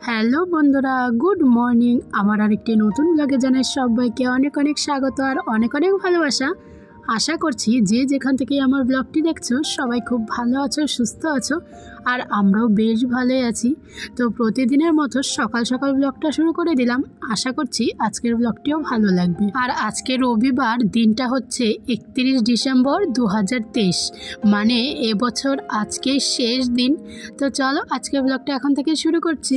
Hello বন্ধুরা, good morning. আমার আরেকটি নতুন ব্লগে জানাই সবাইকে অনেক অনেক স্বাগত আর অনেক অনেক ভালোবাসা। আশা করছি যে যেখান থেকে আমার ব্লগটি দেখছো সবাই খুব ভালো আছো, সুস্থ আছো, আর আমরাও বেশ ভালোই আছি। তো প্রতিদিনের মতো সকাল সকাল ব্লগটা শুরু করে দিলাম। আশা করছি আজকের ব্লগটিও ভালো লাগবে। আর আজকে রবিবার, দিনটা হচ্ছে 31 ডিসেম্বর 2023, মানে এবছর আজকে শেষ দিন। তো চলো আজকের ব্লগটা এখন থেকে শুরু করছি।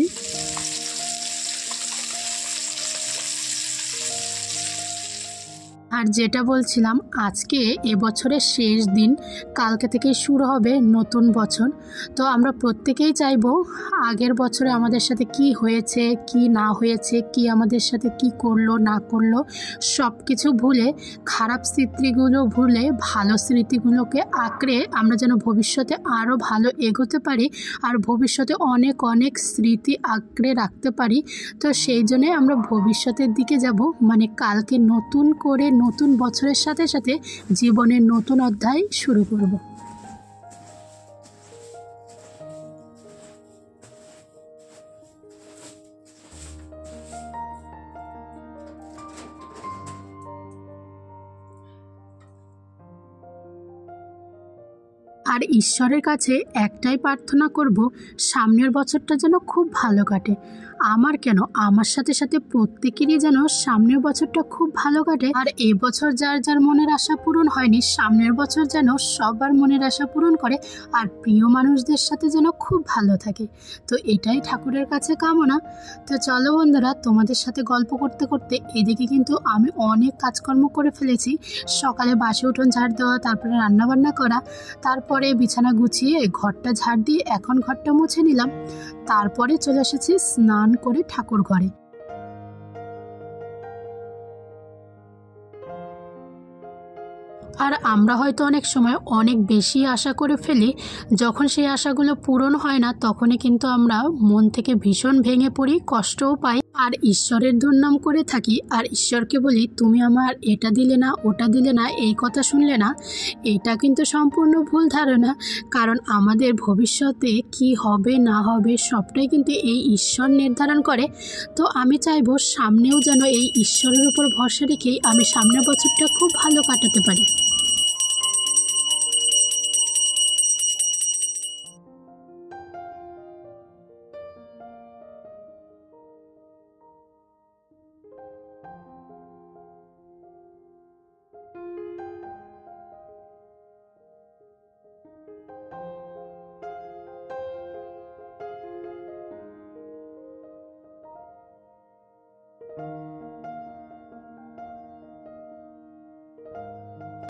আর যেটা বলছিলাম, আজকে এবছরের শেষ দিন, কালকে থেকে শুরু হবে নতুন বছর। তো আমরা প্রত্যেকেই চাইবো আগের বছরে আমাদের সাথে কি হয়েছে, কি না হয়েছে, কি আমাদের সাথে কি করলো না করলো, সব কিছু ভুলে, খারাপ স্মৃতিগুলো ভুলে ভালো স্মৃতিগুলোকে আঁকড়ে আমরা যেন ভবিষ্যতে আরও ভালো এগোতে পারি আর ভবিষ্যতে অনেক অনেক স্মৃতি আঁকড়ে রাখতে পারি। তো সেই জন্যে আমরা ভবিষ্যতের দিকে যাব, মানে কালকে নতুন করে নতুন বছরের সাথে সাথে জীবনের নতুন অধ্যায় শুরু করব। আর ঈশ্বরের কাছে একটাই প্রার্থনা করব, সামনের বছরটা যেন খুব ভালো কাটে। আমার কেন, আমার সাথে সাথে প্রত্যেকেরই যেন সামনের বছরটা খুব ভালো কাটে। আর এই বছর যার যার মনের আশা পূরণ হয়নি, সামনের বছর যেন সবার মনের আশা পূরণ করে আর প্রিয় মানুষদের সাথে যেন খুব ভালো থাকে। তো এটাই ঠাকুরের কাছে কামনা। তো চলো বন্ধুরা, তোমাদের সাথে গল্প করতে করতে এদিকে কিন্তু আমি অনেক কাজকর্ম করে ফেলেছি। সকালে বাসি উঠোন ঝাড় দেওয়া, তারপরে রান্নাবান্না করা, তারপরে বিছানা গুছিয়ে ঘরটা ঝাড় দিয়ে এখন ঘরটা মুছে নিলাম। তারপরে চলে এসেছি স্নান করে ঠাকুর ঘরে। আর আমরা হয়তো অনেক সময় অনেক বেশি আশা করে ফেলি, যখন সেই আশাগুলো পূরণ হয় না তখনই কিন্তু আমরা মন থেকে ভীষণ ভেঙে পড়ি, কষ্টও পাই আর ঈশ্বরের দুর্নাম করে থাকি। আর ঈশ্বরকে বলি, তুমি আমার এটা দিলে না, ওটা দিলে না, এই কথা শুনলে না। এটা কিন্তু সম্পূর্ণ ভুল ধারণা, কারণ আমাদের ভবিষ্যতে কি হবে না হবে সবটাই কিন্তু এই ঈশ্বর নির্ধারণ করে। তো আমি চাইবো সামনেও যেন এই ঈশ্বরের উপর ভরসা রেখেই আমি সামনের বছরটা খুব ভালো কাটাতে পারি।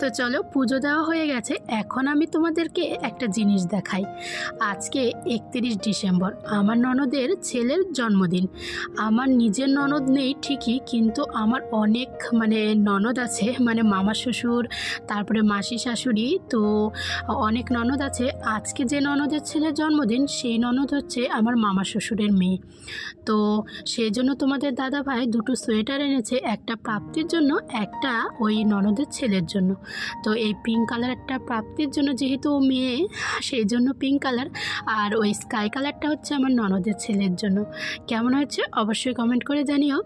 তো চলো, পুজো দেওয়া হয়ে গেছে, এখন আমি তোমাদেরকে একটা জিনিস দেখাই। আজকে 31 ডিসেম্বর, আমার ননদের ছেলের জন্মদিন। আমার নিজের ননদ নেই ঠিকই, কিন্তু আমার অনেক ননদ আছে, মামা শ্বশুর, তারপরে মাসি শাশুড়ি, তো অনেক ননদ আছে। আজকে যে ননদের ছেলের জন্মদিন, সেই ননদ হচ্ছে আমার মামা শ্বশুরের মেয়ে। তো সেই জন্য তোমাদের দাদা ভাই দুটো সোয়েটার এনেছে, একটা প্রাপ্তির জন্য, একটা ওই ননদের ছেলের জন্য। তো এই পিঙ্ক কালারটা প্রাপ্তির জন্য, যেহেতু ও মেয়ে সেই জন্য পিঙ্ক কালার, আর ওই স্কাই কালারটা হচ্ছে আমার ননদের ছেলের জন্য। কেমন হয়েছে অবশ্যই কমেন্ট করে জানিও।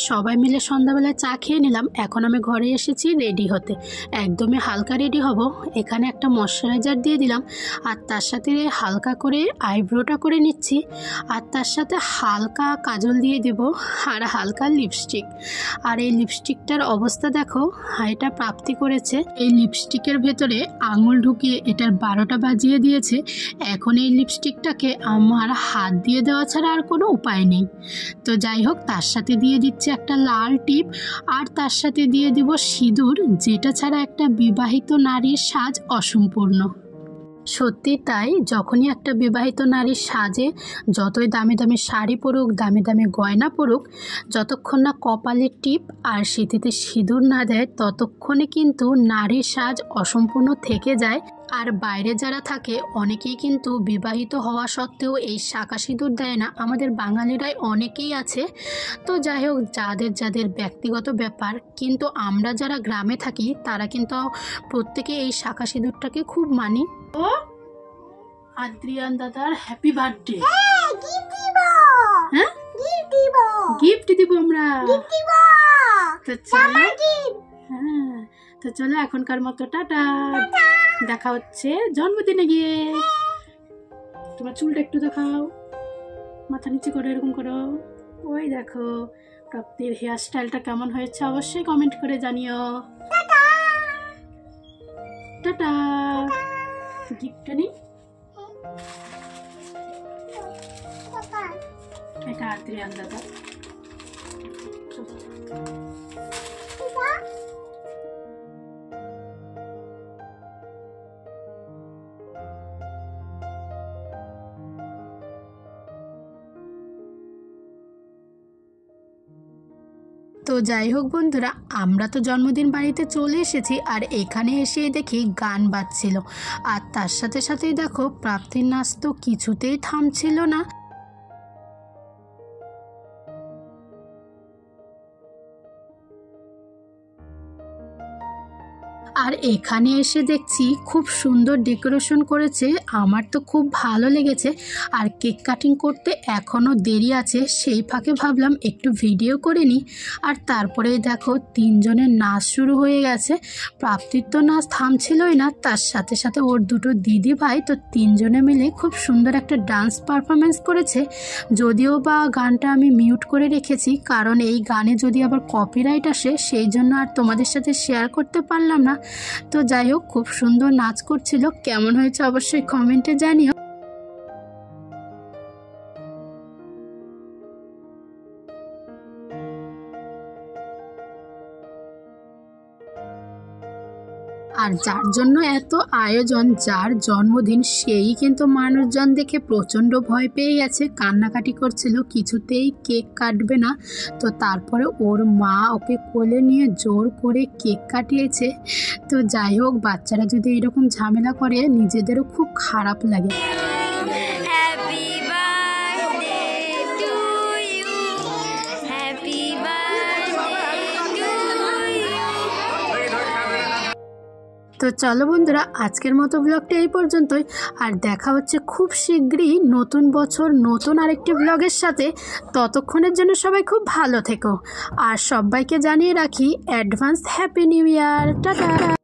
সবাই মিলে সন্ধ্যাবেলায় চা খেয়ে নিলাম। এখন আমি ঘরে এসেছি রেডি হতে, একদমই হালকা রেডি হব। এখানে একটা ময়শ্চারাইজার দিয়ে দিলাম, আর তার সাথে হালকা করে আইব্রোটা করে নিচ্ছি, আর তার সাথে হালকা কাজল দিয়ে দেব, আর হালকা লিপস্টিক। আর এই লিপস্টিকটার অবস্থা দেখো, এটা প্রাপ্তি করেছে এই লিপস্টিকের ভেতরে আঙুল ঢুকিয়ে এটার 12টা বাজিয়ে দিয়েছে। এখন এই লিপস্টিকটাকে আমার হাত দিয়ে দেওয়া ছাড়া আর কোনো উপায় নেই। তো যাই হোক, তার সাথে দিয়ে দিচ্ছে একটা লাল টিপ, আর তার সাথে দিয়ে দিব সিঁদুর, যেটা ছাড়া একটা বিবাহিত নারীর সাজ অসম্পূর্ণ। সত্যি তাই, যখনই একটা বিবাহিত নারীর সাজে, যতই দামি দামি শাড়ি পরুক, দামি দামি গয়না পরুক, যতক্ষণ না কপালে টিপ আর সিঁথিতে সিঁদুর না দেয়, ততক্ষণে কিন্তু নারীর সাজ অসম্পূর্ণ থেকে যায়। আর বাইরে যারা থাকে অনেকেই কিন্তু বিবাহিত হওয়া সত্ত্বেও এই শাঁখা সিঁদুর দেয় না। আমাদের বাঙালিরাই অনেকেই আছে। তো যাই হোক, যাদের যাদের ব্যক্তিগত ব্যাপার, কিন্তু আমরা যারা গ্রামে থাকি তারা কিন্তু প্রত্যেকে এই শাঁখা সিঁদুরটাকে খুব মানি। ও আদ্রিয়ান দাদার হ্যাপি বার্থডে। হ্যাঁ, গিফট দিব আমরা। তো চলো, হ্যাঁ, তো চলো এখনকার মতো টাটা, দেখা হচ্ছে জন্মদিনে গিয়ে। তোমার চুলটা একটু দেখাও, মাথা নিচে করো, এরকম করো। ওই দেখো প্রাপ্তির হেয়ার স্টাইলটা কেমন হয়েছে অবশ্যই কমেন্ট করে জানিও। টাটা। গিফটটা নি, এটা আদ্রিয়ান দাদা। তো যাই হোক বন্ধুরা, আমরা তো জন্মদিন বাড়িতে চলে এসেছি, আর এখানে এসে দেখি গান বাজছিল, আর তার সাথে সাথেই দেখো প্রাপ্তির নাচ তো কিছুতেই থামছিল না। আর এখানে এসে দেখছি খুব সুন্দর ডেকোরেশন করেছে, আমার তো খুব ভালো লেগেছে। আর কেক কাটিং করতে এখনও দেরি আছে, সেই ফাঁকে ভাবলাম একটু ভিডিও করে নিই। আর তারপরেই দেখো তিনজনের নাচ শুরু হয়ে গেছে। প্রাপ্তির তো নাচ থামছিলই না, তার সাথে সাথে ওর দুটো দিদি ভাই, তো তিনজনে মিলে খুব সুন্দর একটা ডান্স পারফরমেন্স করেছে। যদিও বা গানটা আমি মিউট করে রেখেছি, কারণ এই গানে যদি আবার কপিরাইট আসে, সেই জন্য আর তোমাদের সাথে শেয়ার করতে পারলাম না। তো যাই হোক, খুব সুন্দর নাচ করছিল, কেমন হয়েছে অবশ্যই কমেন্টে জানিও। আর যার জন্য এত আয়োজন, যার জন্মদিন, সেই কিন্তু মানুষজন দেখে প্রচণ্ড ভয় পেয়ে গেছে, কান্নাকাটি করছিল, কিছুতেই কেক কাটবে না। তো তারপরে ওর মা ওকে কোলে নিয়ে জোর করে কেক কাটিয়েছে। তো যাই হোক, বাচ্চারা যদি এরকম ঝামেলা করে নিজেদেরও খুব খারাপ লাগে। তো চলো বন্ধুরা, আজকের মতো ব্লগটা এই পর্যন্তই, আর দেখা হচ্ছে খুব শীঘ্রই নতুন বছর নতুন আরেকটি ব্লগের সাথে। ততক্ষণের জন্য সবাই খুব ভালো থেকো, আর সবাইকে জানিয়ে রাখি advance happy new year. Tata.